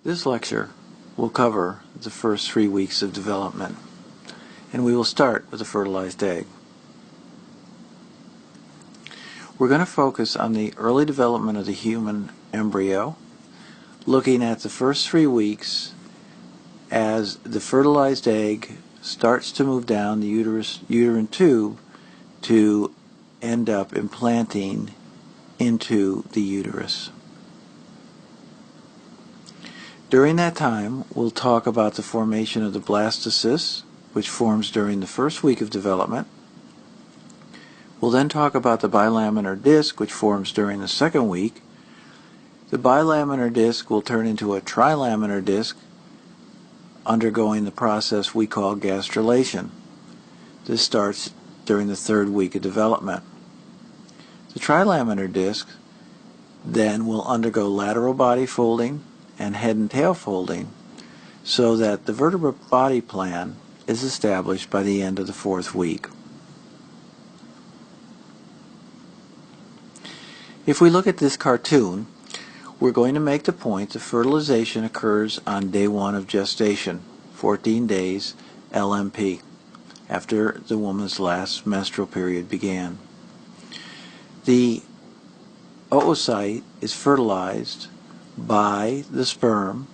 This lecture will cover the first 3 weeks of development, and we will start with the fertilized egg. We're going to focus on the early development of the human embryo, looking at the first 3 weeks as the fertilized egg starts to move down the uterine tube to end up implanting into the uterus. During that time, we'll talk about the formation of the blastocyst, which forms during the first week of development. We'll then talk about the bilaminar disc, which forms during the second week. The bilaminar disc will turn into a trilaminar disc, undergoing the process we call gastrulation. This starts during the third week of development. The trilaminar disc then will undergo lateral body folding and head and tail folding, so that the vertebrate body plan is established by the end of the fourth week. If we look at this cartoon, we're going to make the point that fertilization occurs on day 1 of gestation, 14 days LMP, after the woman's last menstrual period began. The oocyte is fertilized by the sperm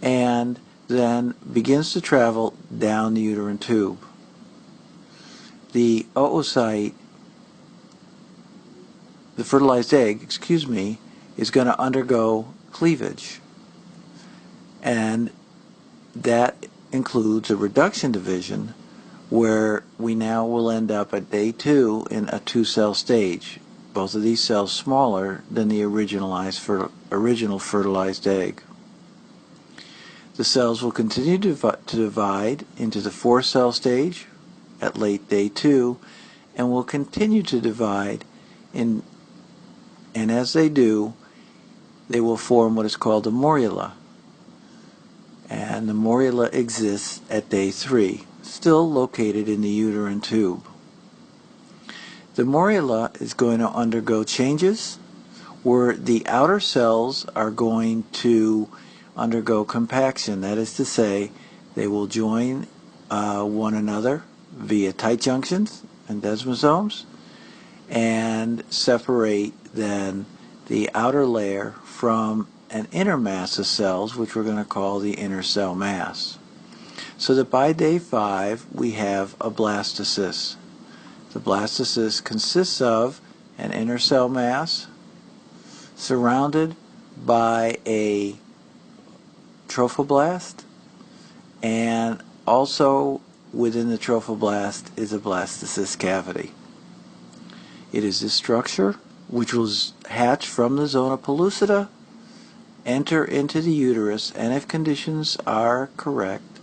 and then begins to travel down the uterine tube. The oocyte, the fertilized egg, is going to undergo cleavage, and that includes a reduction division where we now will end up at day 2 in a 2-cell stage, both of these cells smaller than the original fertilized egg. The cells will continue to divide into the 4-cell stage at late day 2, and will continue to divide and as they do, they will form what is called a morula. And the morula exists at day 3, still located in the uterine tube. The morula is going to undergo changes where the outer cells are going to undergo compaction. That is to say, they will join one another via tight junctions and desmosomes, and separate then the outer layer from an inner mass of cells, which we're going to call the inner cell mass. So that by day 5 we have a blastocyst. The blastocyst consists of an inner cell mass surrounded by a trophoblast, and also within the trophoblast is a blastocyst cavity. It is this structure which will hatch from the zona pellucida, enter into the uterus, and if conditions are correct,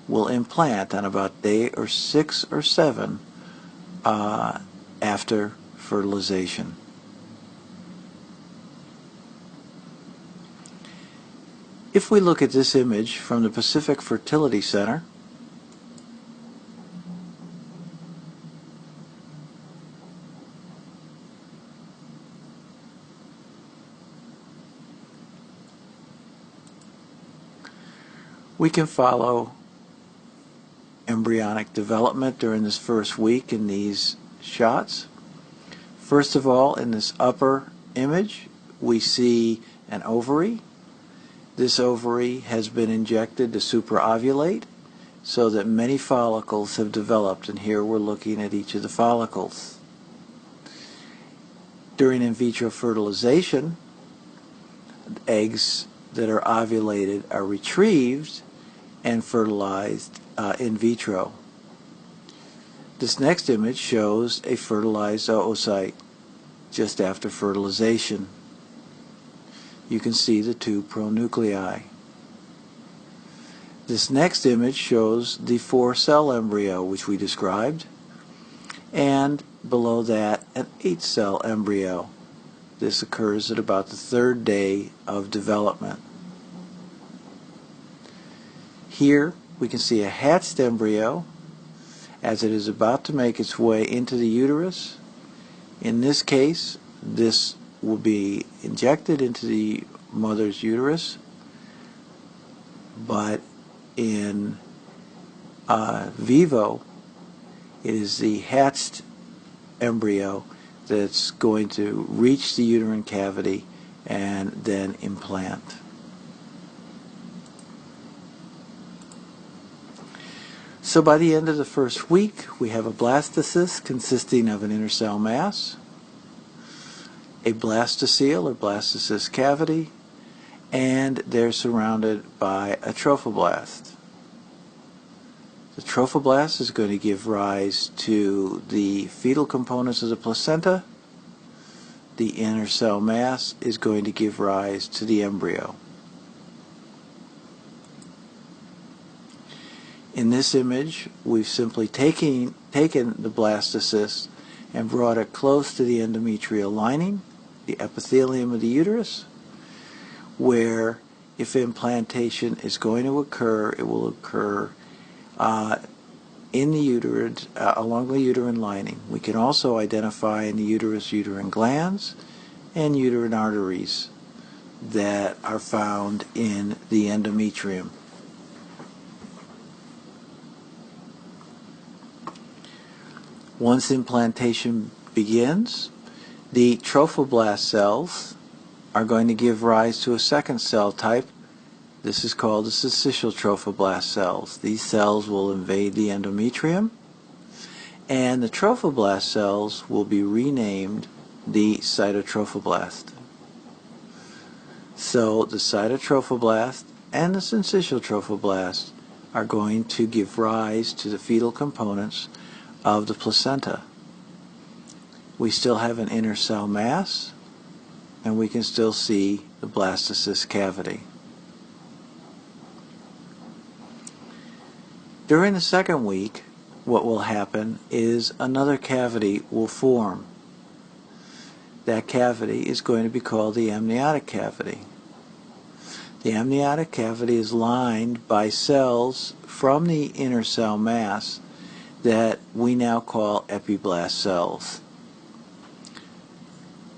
will implant on about day 6 or 7 after fertilization. If we look at this image from the Pacific Fertility Center, we can follow embryonic development during this first week in these shots. First of all, in this upper image, we see an ovary. This ovary has been injected to superovulate so that many follicles have developed, and here we're looking at each of the follicles. During in vitro fertilization, eggs that are ovulated are retrieved and fertilized in vitro. This next image shows a fertilized oocyte just after fertilization. You can see the 2 pronuclei. This next image shows the 4-cell embryo which we described, and below that an 8-cell embryo. This occurs at about the 3rd day of development. Here we can see a hatched embryo as it is about to make its way into the uterus. In this case, this will be injected into the mother's uterus but in vivo, it is the hatched embryo that's going to reach the uterine cavity and then implant. So by the end of the first week, we have a blastocyst consisting of an inner cell mass, a blastocele or blastocyst cavity, and they're surrounded by a trophoblast. The trophoblast is going to give rise to the fetal components of the placenta. The inner cell mass is going to give rise to the embryo. In this image, we've simply taken the blastocyst and brought it close to the endometrial lining, the epithelium of the uterus, where if implantation is going to occur, it will occur in the uterus, along the uterine lining. We can also identify in the uterus uterine glands and uterine arteries that are found in the endometrium. Once implantation begins, the trophoblast cells are going to give rise to a second cell type. This is called the syncytial trophoblast cells. These cells will invade the endometrium, and the trophoblast cells will be renamed the cytotrophoblast. So the cytotrophoblast and the syncytial trophoblast are going to give rise to the fetal components of the placenta. We still have an inner cell mass, and we can still see the blastocyst cavity. During the second week, what will happen is another cavity will form. That cavity is going to be called the amniotic cavity. The amniotic cavity is lined by cells from the inner cell mass that we now call epiblast cells.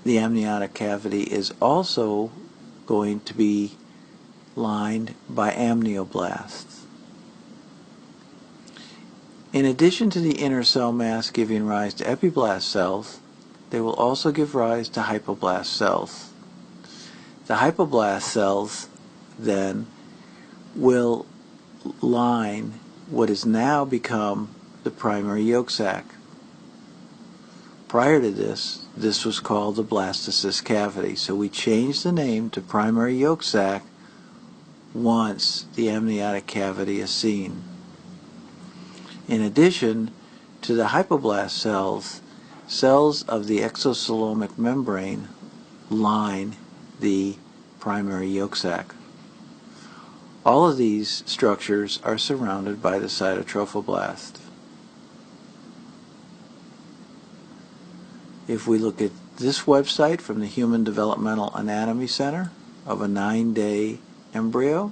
The amniotic cavity is also going to be lined by amnioblasts. In addition to the inner cell mass giving rise to epiblast cells, they will also give rise to hypoblast cells. The hypoblast cells then will line what has now become the primary yolk sac. Prior to this, this was called the blastocyst cavity. So we changed the name to primary yolk sac once the amniotic cavity is seen. In addition to the hypoblast cells, cells of the exocelomic membrane line the primary yolk sac. All of these structures are surrounded by the cytotrophoblast. If we look at this website from the Human Developmental Anatomy Center of a 9-day embryo,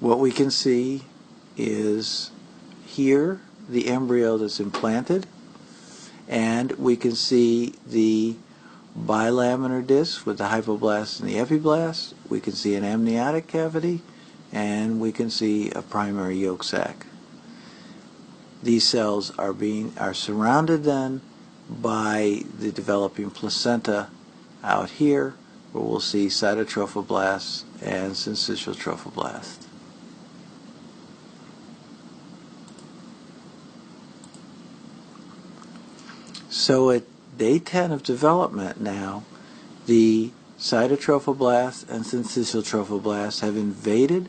what we can see is here the embryo that's implanted, and we can see the bilaminar disc with the hypoblast and the epiblast. We can see an amniotic cavity, and we can see a primary yolk sac. These cells are surrounded then by the developing placenta out here, where we'll see cytotrophoblasts and syncytial trophoblasts. So at day 10 of development now, the cytotrophoblasts and syncytial trophoblasts have invaded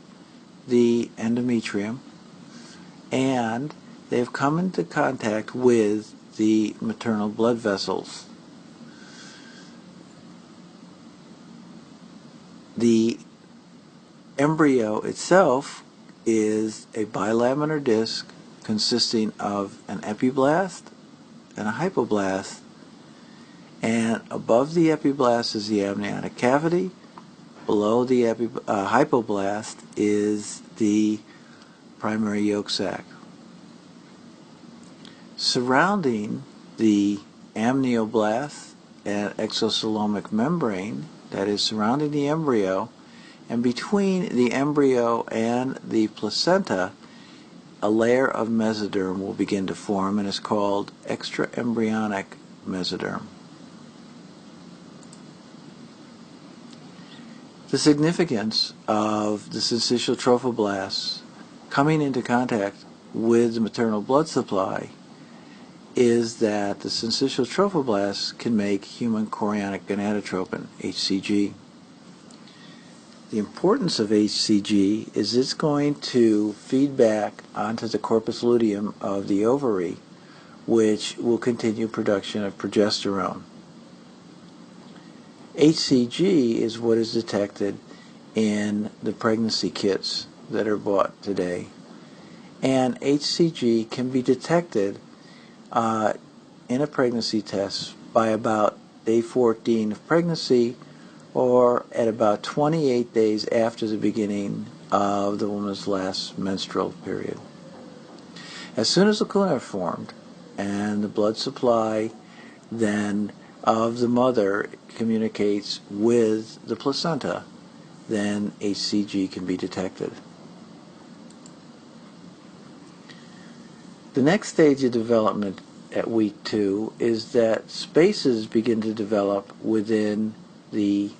the endometrium, and they've come into contact with the maternal blood vessels. The embryo itself is a bilaminar disc consisting of an epiblast and a hypoblast, and above the epiblast is the amniotic cavity. Below the hypoblast is the primary yolk sac. Surrounding the amnioblast and exocelomic membrane, that is surrounding the embryo, and between the embryo and the placenta, a layer of mesoderm will begin to form and is called extraembryonic mesoderm. The significance of the syncytial trophoblasts coming into contact with the maternal blood supply is that the syncytial trophoblasts can make human chorionic gonadotropin, HCG. The importance of HCG is it's going to feed back onto the corpus luteum of the ovary, which will continue production of progesterone. HCG is what is detected in the pregnancy kits that are bought today. And HCG can be detected in a pregnancy test by about day 14 of pregnancy, or at about 28 days after the beginning of the woman's last menstrual period. As soon as lacunae are formed and the blood supply then of the mother communicates with the placenta, then HCG can be detected. The next stage of development at week 2 is that spaces begin to develop within the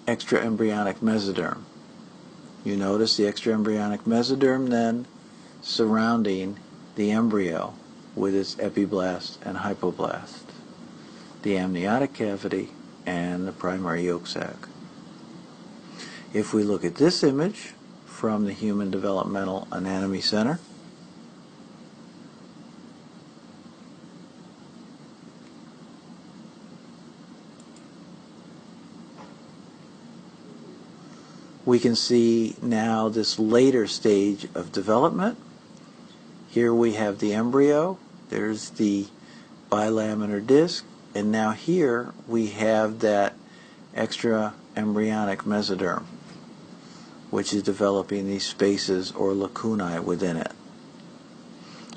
extraembryonic mesoderm. You notice the extraembryonic mesoderm then surrounding the embryo with its epiblast and hypoblast, the amniotic cavity, and the primary yolk sac. If we look at this image from the Human Developmental Anatomy Center, we can see now this later stage of development. Here we have the embryo, there's the bilaminar disc, and now here we have that extraembryonic mesoderm, which is developing these spaces or lacunae within it.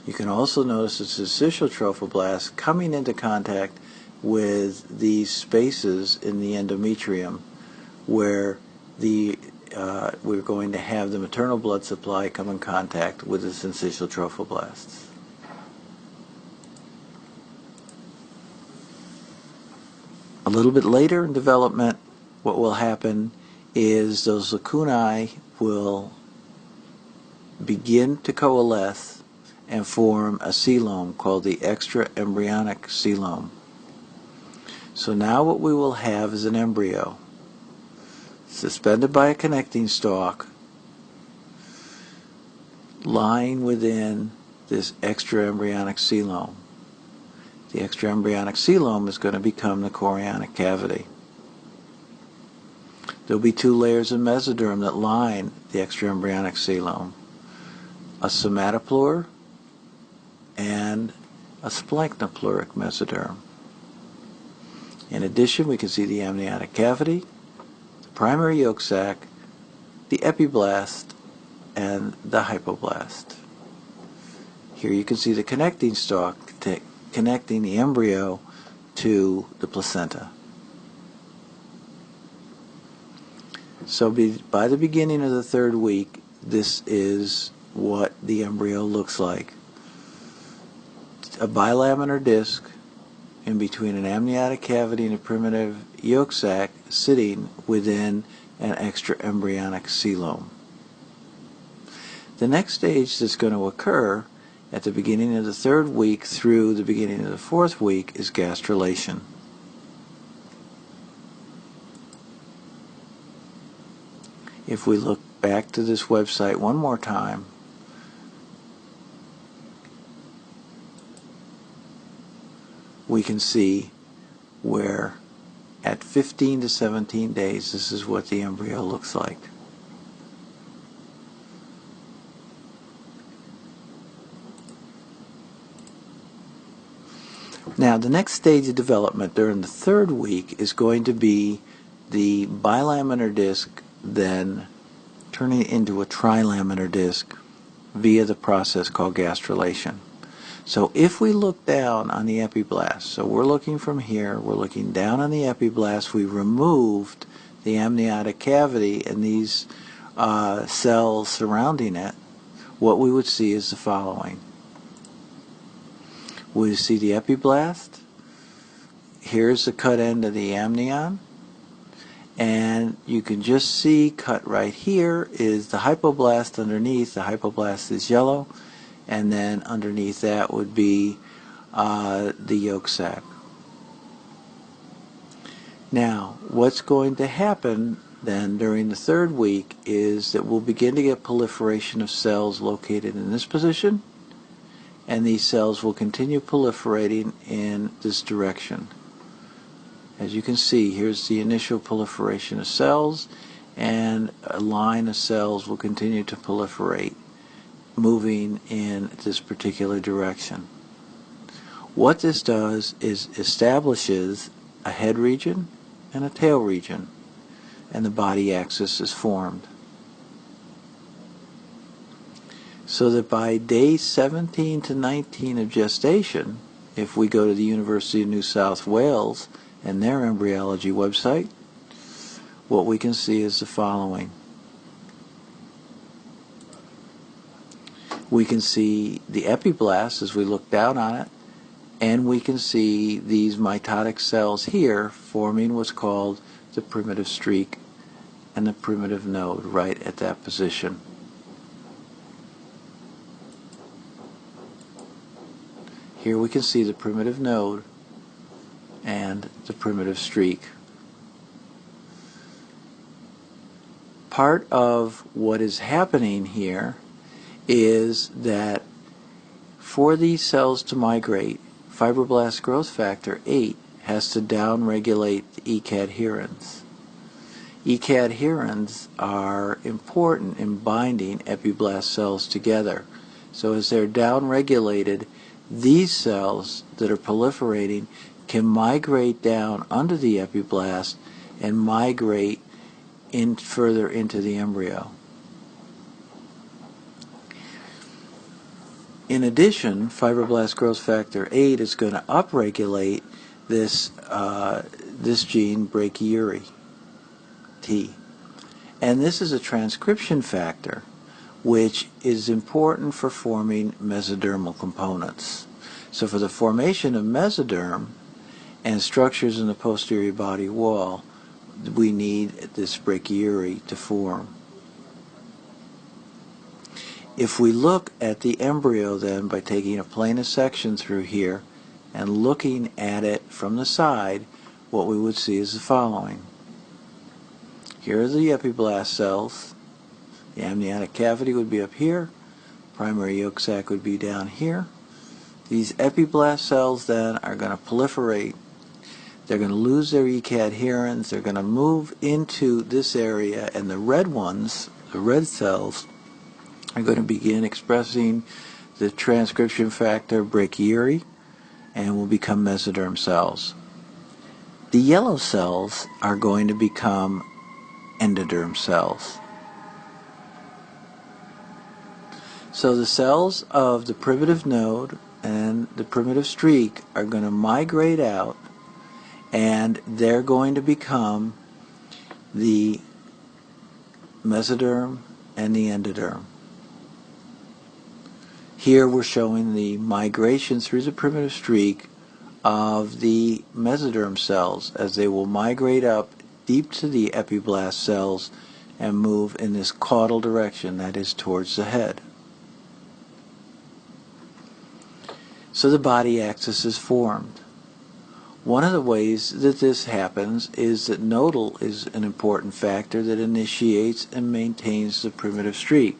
You can also notice the syncytial trophoblast coming into contact with these spaces in the endometrium, where we're going to have the maternal blood supply come in contact with the syncytial trophoblasts. A little bit later in development, what will happen is those lacunae will begin to coalesce and form a coelom called the extraembryonic coelom. So now what we will have is an embryo suspended by a connecting stalk, lying within this extraembryonic coelom. The extraembryonic coelom is going to become the chorionic cavity. There will be 2 layers of mesoderm that line the extraembryonic coelom, a somatopleural and a splanchnopleural mesoderm. In addition, we can see the amniotic cavity, primary yolk sac, the epiblast, and the hypoblast. Here you can see the connecting stalk connecting the embryo to the placenta. So by the beginning of the 3rd week, this is what the embryo looks like. A bilaminar disc in between an amniotic cavity and a primitive yolk sac sitting within an extraembryonic coelom. The next stage that's going to occur at the beginning of the 3rd week through the beginning of the 4th week is gastrulation. If we look back to this website one more time, we can see where at 15 to 17 days, this is what the embryo looks like. Now, the next stage of development during the 3rd week is going to be the bilaminar disc then turning into a trilaminar disc, via the process called gastrulation. So if we look down on the epiblast, so we're looking from here, we're looking down on the epiblast, we removed the amniotic cavity and these cells surrounding it, what we would see is the following. We see the epiblast, here's the cut end of the amnion, and you can just see cut right here is the hypoblast underneath. The hypoblast is yellow, and then underneath that would be the yolk sac. Now, what's going to happen then during the third week is that we'll begin to get proliferation of cells located in this position, and these cells will continue proliferating in this direction. As you can see, here's the initial proliferation of cells, and a line of cells will continue to proliferate, moving in this particular direction. What this does is establishes a head region and a tail region, and the body axis is formed. So that by day 17 to 19 of gestation, if we go to the University of New South Wales and their embryology website, what we can see is the following. We can see the epiblast as we look down on it, and we can see these mitotic cells here forming what's called the primitive streak and the primitive node right at that position. Here we can see the primitive node and the primitive streak. Part of what is happening here is that for these cells to migrate, fibroblast growth factor 8 has to downregulate the E-cadherins. E-cadherins are important in binding epiblast cells together. So as they're downregulated, these cells that are proliferating can migrate down under the epiblast and migrate in further into the embryo. In addition, fibroblast growth factor 8 is going to upregulate this gene brachyury T. And this is a transcription factor which is important for forming mesodermal components. So for the formation of mesoderm and structures in the posterior body wall, we need this brachyury to form. If we look at the embryo then by taking a planar section through here and looking at it from the side, what we would see is the following. Here are the epiblast cells. The amniotic cavity would be up here. Primary yolk sac would be down here. These epiblast cells then are going to proliferate. They're going to lose their E-cadherins. They're going to move into this area, and the red ones, the red cells, are going to begin expressing the transcription factor brachyury and will become mesoderm cells. The yellow cells are going to become endoderm cells. So the cells of the primitive node and the primitive streak are going to migrate out, and they're going to become the mesoderm and the endoderm. Here we're showing the migration through the primitive streak of the mesoderm cells as they will migrate up deep to the epiblast cells and move in this caudal direction, that is towards the head. So the body axis is formed. One of the ways that this happens is that nodal is an important factor that initiates and maintains the primitive streak.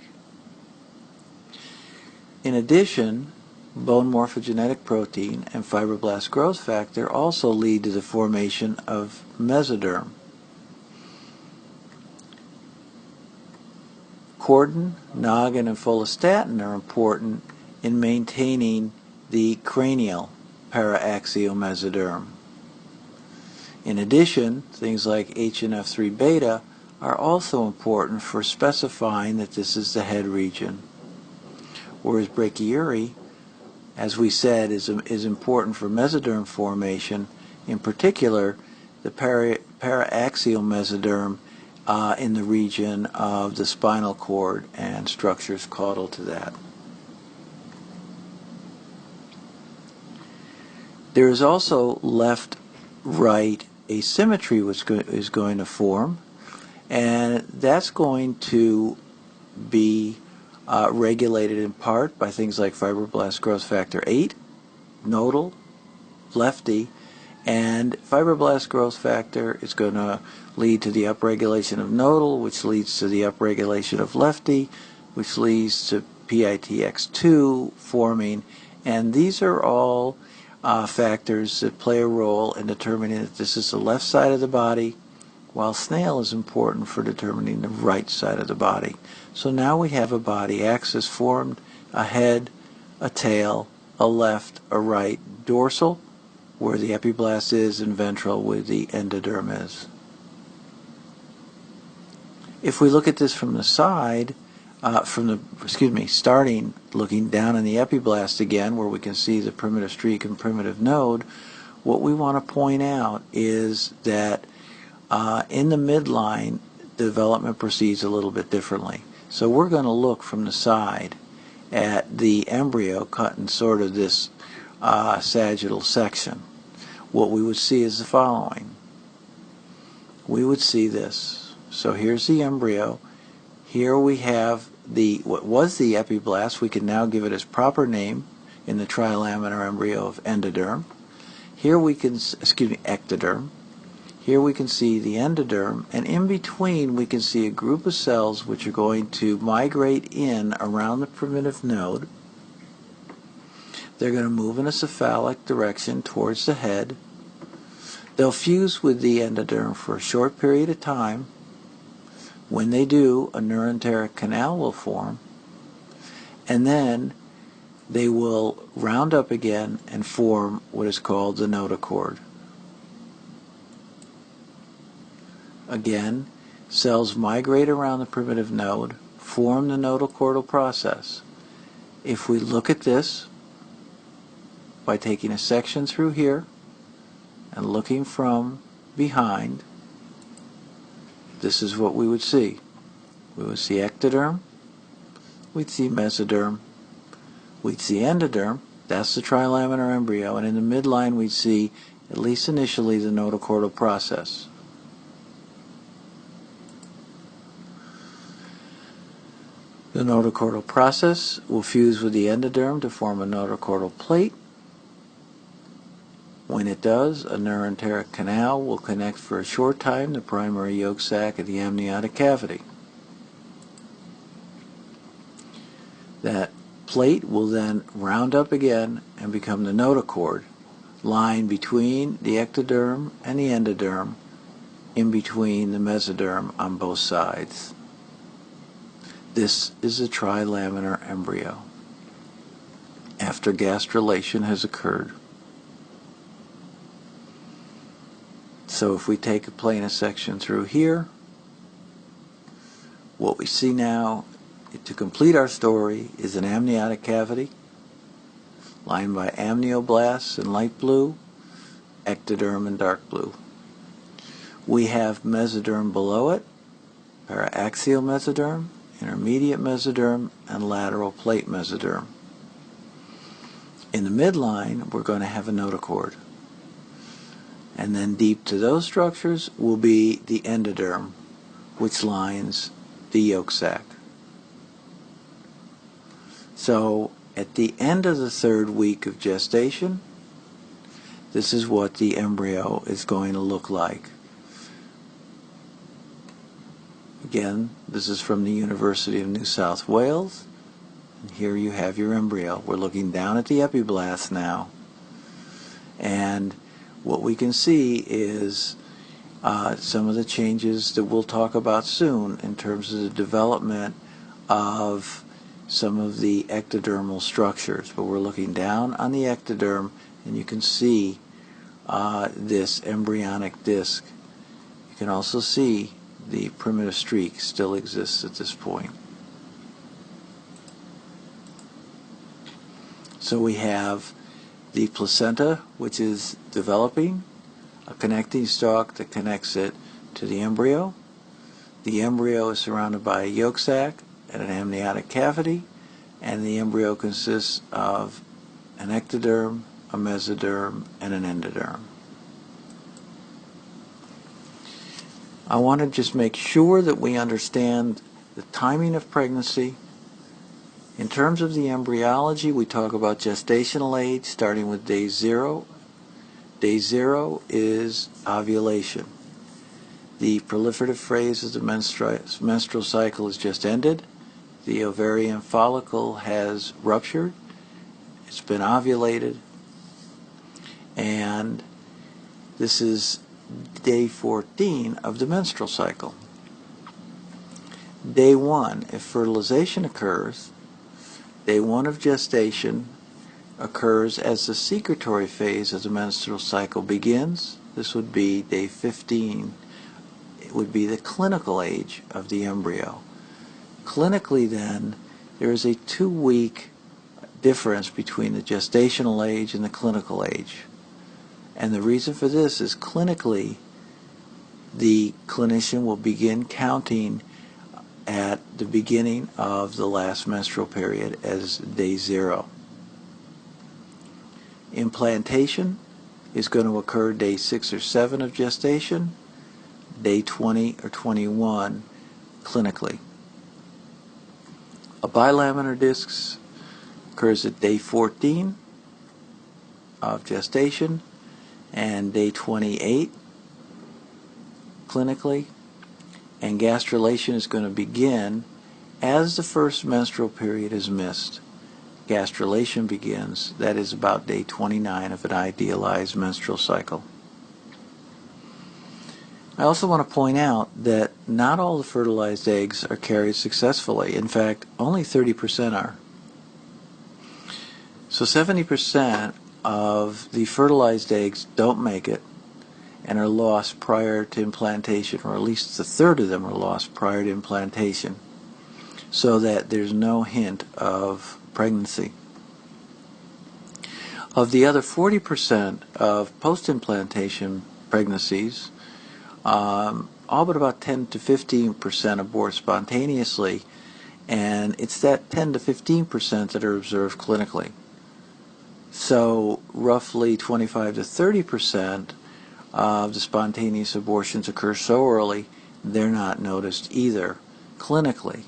In addition, bone morphogenetic protein and fibroblast growth factor also lead to the formation of mesoderm. Cordon, noggin, and follistatin are important in maintaining the cranial paraaxial mesoderm. In addition, things like HNF3 beta are also important for specifying that this is the head region. whereas brachyury, as we said, is important for mesoderm formation, in particular the paraaxial mesoderm in the region of the spinal cord and structures caudal to that. There is also left-right asymmetry which is going to form, and that's going to be regulated in part by things like fibroblast growth factor 8, nodal, lefty, and fibroblast growth factor is going to lead to the upregulation of nodal, which leads to the upregulation of lefty, which leads to PITX2 forming, and these are all factors that play a role in determining that this is the left side of the body, while snail is important for determining the right side of the body. So now we have a body axis formed, a head, a tail, a left, a right, dorsal, where the epiblast is, and ventral, where the endoderm is. If we look at this from the side, starting looking down in the epiblast again, where we can see the primitive streak and primitive node, what we want to point out is that in the midline, development proceeds a little bit differently. So we're going to look from the side at the embryo cut in sort of this sagittal section. What we would see is the following. We would see this. So here's the embryo. Here we have what was the epiblast. We can now give it its proper name in the trilaminar embryo of endoderm. Here we can, ectoderm. Here we can see the endoderm, and in between we can see a group of cells which are going to migrate in around the primitive node. They're going to move in a cephalic direction towards the head. They'll fuse with the endoderm for a short period of time. When they do, a neuroenteric canal will form, and then they will round up again and form what is called the notochord. Again, cells migrate around the primitive node, form the notochordal process. If we look at this by taking a section through here and looking from behind, this is what we would see. We would see ectoderm, we'd see mesoderm, we'd see endoderm, that's the trilaminar embryo, and in the midline we'd see, at least initially, the notochordal process. The notochordal process will fuse with the endoderm to form a notochordal plate. When it does, a neuroenteric canal will connect for a short time the primary yolk sac of the amniotic cavity. That plate will then round up again and become the notochord, lying between the ectoderm and the endoderm, in between the mesoderm on both sides. This is a trilaminar embryo after gastrulation has occurred. So if we take a planar section through here, what we see now, to complete our story, is an amniotic cavity lined by amnioblasts in light blue, ectoderm in dark blue. We have mesoderm below it, paraaxial mesoderm, intermediate mesoderm, and lateral plate mesoderm. In the midline, we're going to have a notochord. And then deep to those structures will be the endoderm, which lines the yolk sac. So at the end of the third week of gestation, this is what the embryo is going to look like. Again, this is from the University of New South Wales. And here you have your embryo. We're looking down at the epiblast now. And what we can see is some of the changes that we'll talk about soon in terms of the development of some of the ectodermal structures. But we're looking down on the ectoderm, and you can see this embryonic disc. You can also see the primitive streak still exists at this point. So we have the placenta, which is developing, a connecting stalk that connects it to the embryo. The embryo is surrounded by a yolk sac and an amniotic cavity, and the embryo consists of an ectoderm, a mesoderm, and an endoderm. I want to just make sure that we understand the timing of pregnancy. In terms of the embryology, we talk about gestational age starting with day 0. Day 0 is ovulation. The proliferative phase of the menstrual cycle is just ended. The ovarian follicle has ruptured. It's been ovulated. And this is day 14 of the menstrual cycle. Day 1, if fertilization occurs, day 1 of gestation occurs as the secretory phase of the menstrual cycle begins. This would be day 15. It would be the clinical age of the embryo. Clinically then, there is a 2-week difference between the gestational age and the clinical age. And the reason for this is clinically, the clinician will begin counting at the beginning of the last menstrual period as day 0. Implantation is going to occur day 6 or 7 of gestation, day 20 or 21 clinically. A bilaminar disc occurs at day 14 of gestation and day 28 clinically, and gastrulation is going to begin as the first menstrual period is missed. Gastrulation begins, that is about day 29 of an idealized menstrual cycle. I also want to point out that not all the fertilized eggs are carried successfully. In fact, only 30% are. So 70% of the fertilized eggs don't make it and are lost prior to implantation, or at least a third of them are lost prior to implantation, so that there's no hint of pregnancy. Of the other 40% of post-implantation pregnancies, all but about 10 to 15% abort spontaneously, and it's that 10 to 15% that are observed clinically. So roughly 25 to 30% of the spontaneous abortions occur so early they're not noticed either clinically.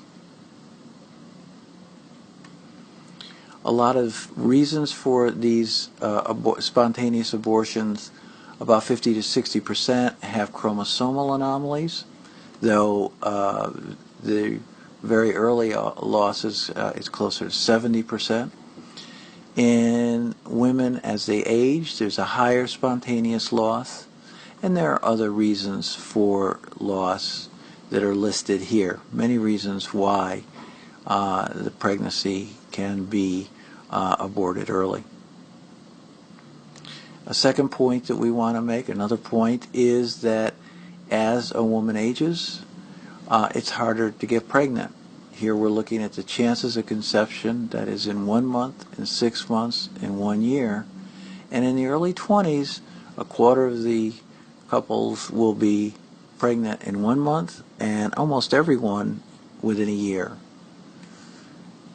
A lot of reasons for these spontaneous abortions, about 50 to 60% have chromosomal anomalies, though the very early losses is closer to 70%. In women as they age, there's a higher spontaneous loss, and there are other reasons for loss that are listed here. Many reasons why the pregnancy can be aborted early. A second point that we want to make, another point, is that as a woman ages, it's harder to get pregnant. Here we're looking at the chances of conception, that is in 1 month, in 6 months, in 1 year. And in the early 20s, a quarter of the couples will be pregnant in 1 month, and almost everyone within a year.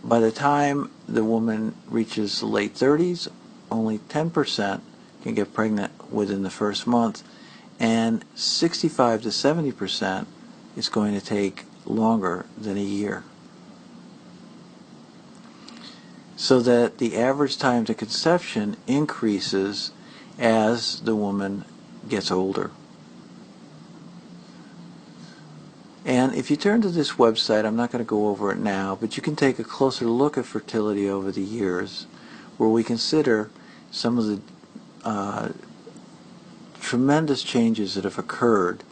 By the time the woman reaches the late 30s, only 10% can get pregnant within the first month, and 65 to 70% is going to take longer than a year. So that the average time to conception increases as the woman gets older. And if you turn to this website, I'm not going to go over it now, but you can take a closer look at fertility over the years, where we consider some of the tremendous changes that have occurred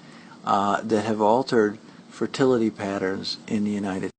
that have altered fertility patterns in the United States.